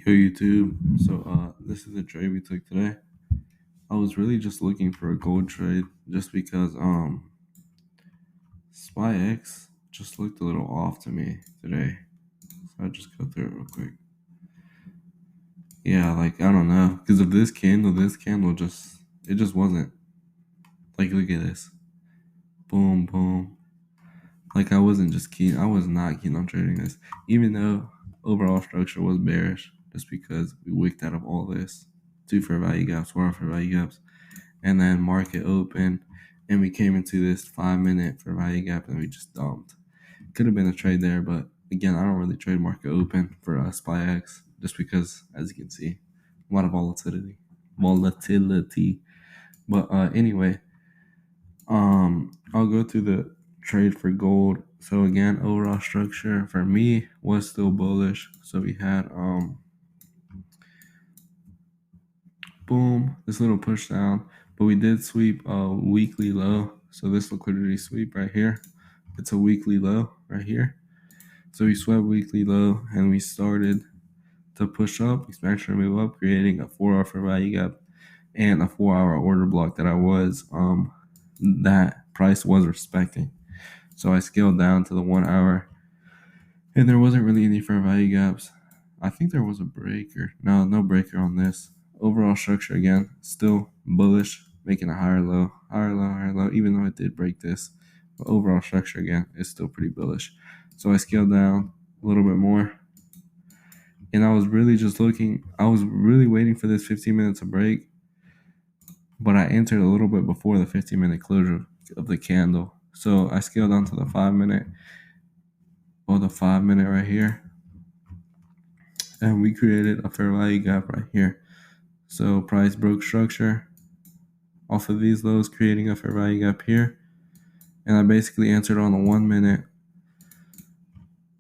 Yo, YouTube. So, this is a trade we took today. I was really just looking for a gold trade just because Spy X just looked a little off to me today. So I'll just go through it real quick. Yeah, like I don't know. Because of this candle just wasn't like, look at this. Boom, boom. Like I was not keen on trading this. Even though overall structure was bearish, just because we wicked out of all this. Two fair value gaps, one fair value gaps. And then market open, and we came into this 5 minute for value gap, and we just dumped. Could have been a trade there, but again, I don't really trade market open for SPY X just because, as you can see, a lot of volatility. But anyway, I'll go through the trade for gold. So again, overall structure for me was still bullish. So we had boom, this little push down, but we did sweep a weekly low. So this liquidity sweep right here, it's a weekly low right here. So we swept weekly low and we started to push up, expansion move up, creating a 4 hour fair value gap and a 4 hour order block that price was respecting. So I scaled down to the 1 hour, and there wasn't really any fair value gaps. I think there was a breaker. No breaker on this. Overall structure again, still bullish, making a higher low, higher low, higher low, even though it did break this. But overall structure again is still pretty bullish. So I scaled down a little bit more. And I was really waiting for this 15 minutes to break. But I entered a little bit before the 15-minute closure of the candle. So I scaled down to the 5 minute, or the 5 minute right here. And we created a fair value gap right here. So price broke structure off of these lows, creating a fair value gap here. And I basically entered on the 1 minute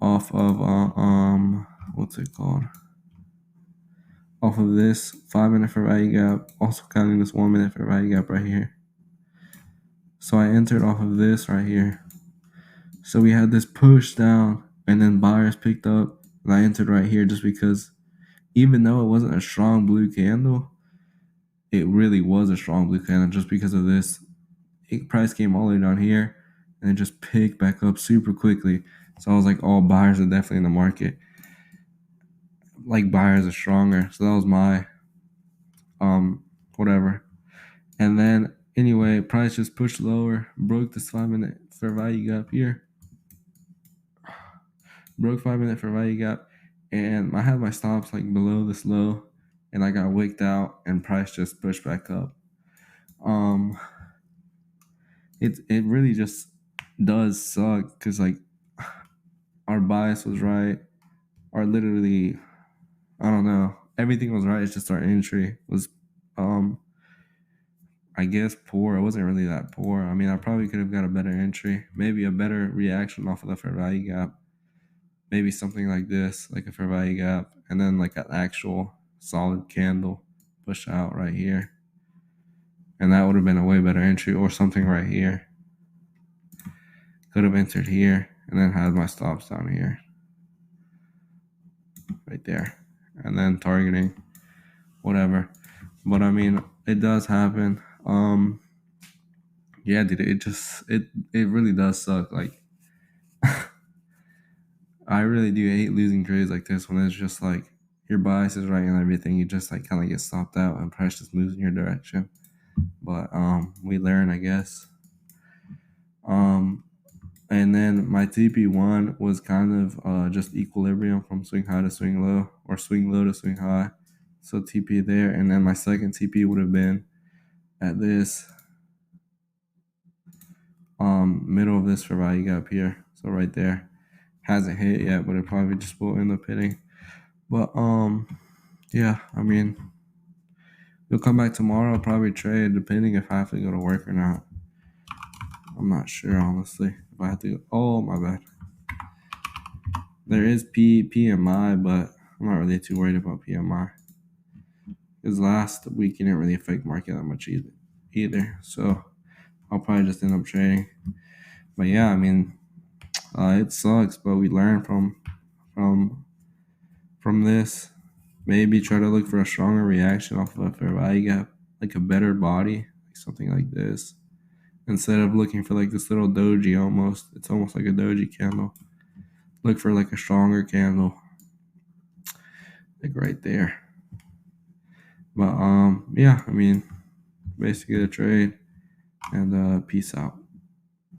off of what's it called? Off of this 5 minute fair value gap, also counting this 1 minute fair value gap right here. So I entered off of this right here. So we had this push down, and then buyers picked up, and I entered right here just because, even though it wasn't a strong blue candle, it really was a strong blue candle just because of this. Price came all the way down here, and it just picked back up super quickly. So I was like, all buyers are definitely in the market. Like, buyers are stronger. So that was my whatever. And then anyway, price just pushed lower, broke this 5 minute fair value gap here. Broke 5 minute fair value gap, and I had my stops like below this low, and I got wicked out, and price just pushed back up. It really just does suck because, like, our bias was right, or literally, I don't know, everything was right. It's just our entry was I guess poor. It wasn't really that poor. I mean, I probably could have got a better entry, maybe a better reaction off of the fair value gap, maybe something like this, like a fair value gap, and then like an actual solid candle push out right here, and that would have been a way better entry, or something right here. Could have entered here and then had my stops down here, right there, and then targeting whatever. But I mean, it does happen. Yeah, dude, it really does suck. Like, I really do hate losing trades like this when it's just like your bias is right and everything. You just like kind of get stopped out and price just moves in your direction. But we learn, I guess. And then my TP1 was kind of just equilibrium from swing high to swing low, or swing low to swing high. So TP there, and then my second TP would have been at this middle of this fair value gap here. So right there, hasn't hit yet, but it probably just will end up hitting. But yeah, I mean, we'll come back tomorrow. I'll probably trade, depending if I have to go to work or not. I'm not sure, honestly, if I have to go. Oh, my bad. There is PMI, but I'm not really too worried about PMI. Because last week it didn't really affect market that much either. So I'll probably just end up trading. But yeah, I mean, it sucks, but we learn from this. maybe try to look for a stronger reaction off of a fair value gap, like a better body, like something like this. Instead of looking for like this little doji almost, it's almost like a doji candle. Look for like a stronger candle, like right there. But yeah, I mean, basically the trade, and peace out.